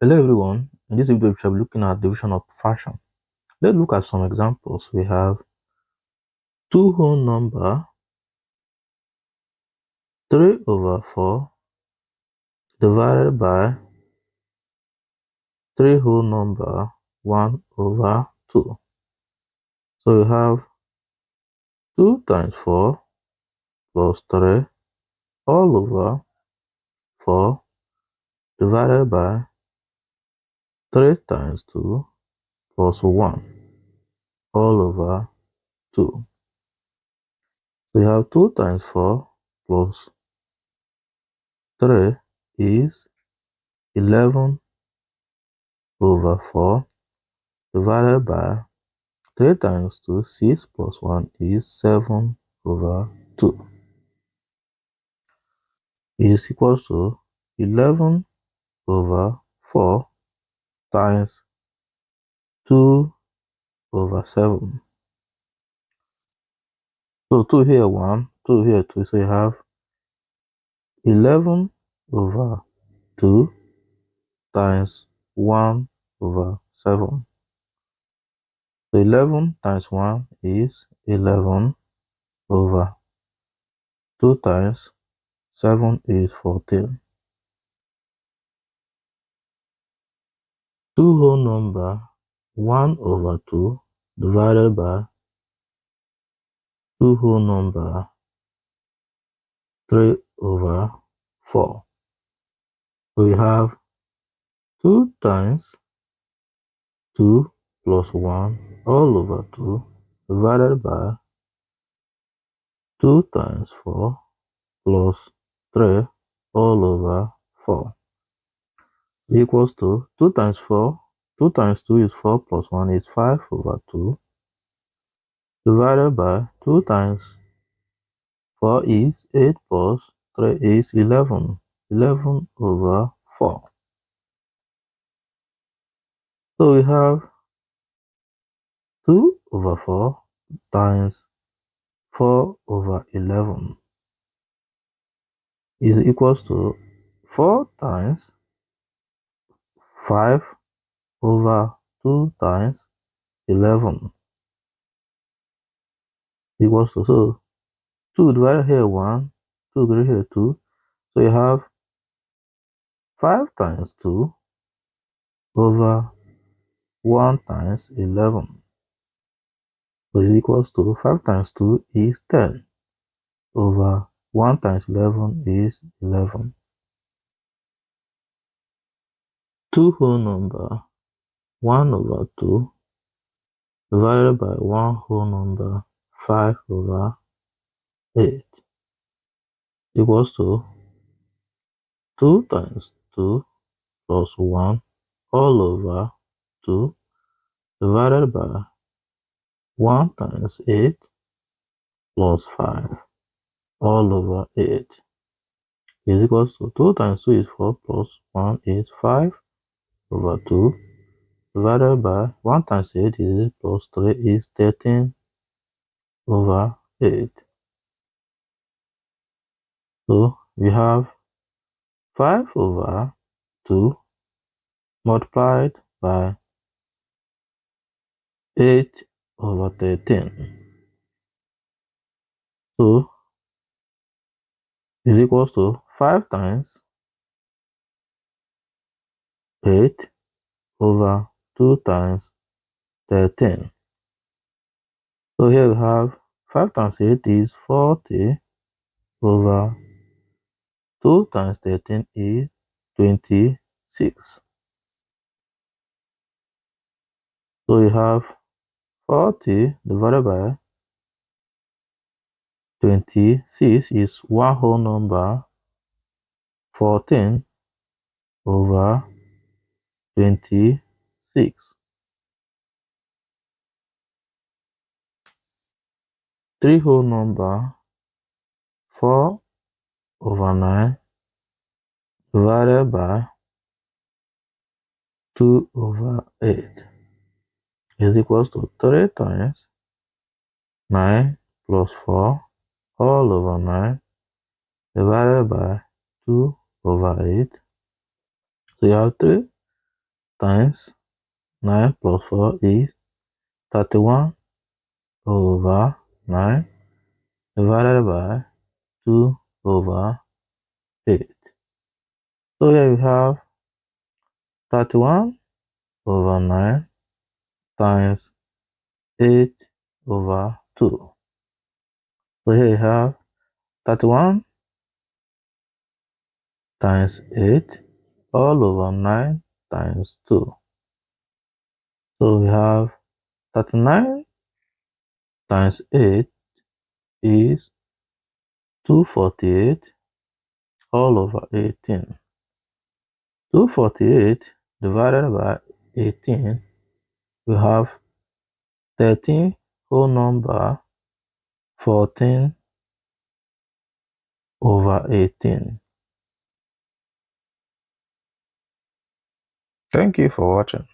Hello everyone, in this video we shall be looking at division of fraction. Let's look at some examples. We have two whole number 3/4 divided by 3 whole number 1/2. So we have 2 times 4 plus 3 all over 4 divided by 3 times 2 plus 1 all over 2. We have 2 times 4 plus 3 is 11/4 divided by 3 times 2, 6 plus 1 is 7/2 is equals to 11/4 times 2/7. So 2 here 1, 2 here 2, so you have 11/2 times 1/7. So 11 times 1 is 11/2 times 7 is 14. Two whole number 1/2 divided by two whole number 3/4. We have 2 times 2 plus 1 all over 2 divided by 2 times 4 plus 3 all over 4 equals to 2 times 4. 2 times 2 is 4 plus 1 is 5/2 divided by 2 times 4 is 8 plus 3 is 11. 11/4. So we have 2/4 times 4/11 is equals to 4 times 5/2 times 11 equals to, so 2 divided here 1, 2 divided here 2. So you have 5 times 2 over 1 times 11. So it equals to 5 times 2 is 10 over 1 times 11 is 11. Two whole number 1/2 divided by one whole number 5/8 equals to 2 times 2 plus 1 all over 2 divided by 1 times 8 plus 5 all over 8 is equals to 2 times 2 is 4 plus 1 is 5/2 divided by 1 times 8 is 8 plus 3 is 13/8. So we have 5/2 multiplied by 8/13. So is equals to 5 times 8/2 times 13. So here we have 5 times 8 is 40/2 times 13 is 26. So we have 40 divided by 26 is one whole number 14/26. 3 whole number 4/9 divided by 2/8 is equals to 3 times 9 plus 4 all over 9 divided by 2/8. So you have 3 times 9 plus 4 is 31 over 9 divided by 2 over 8. So here we have 31 over 9 times 8 over 2. So here you have 31 times 8 all over 9 times 2. So we have 39 times 8 is 248 all over 18. 248 divided by 18, we have 13 whole number 14 over 18. Thank you for watching.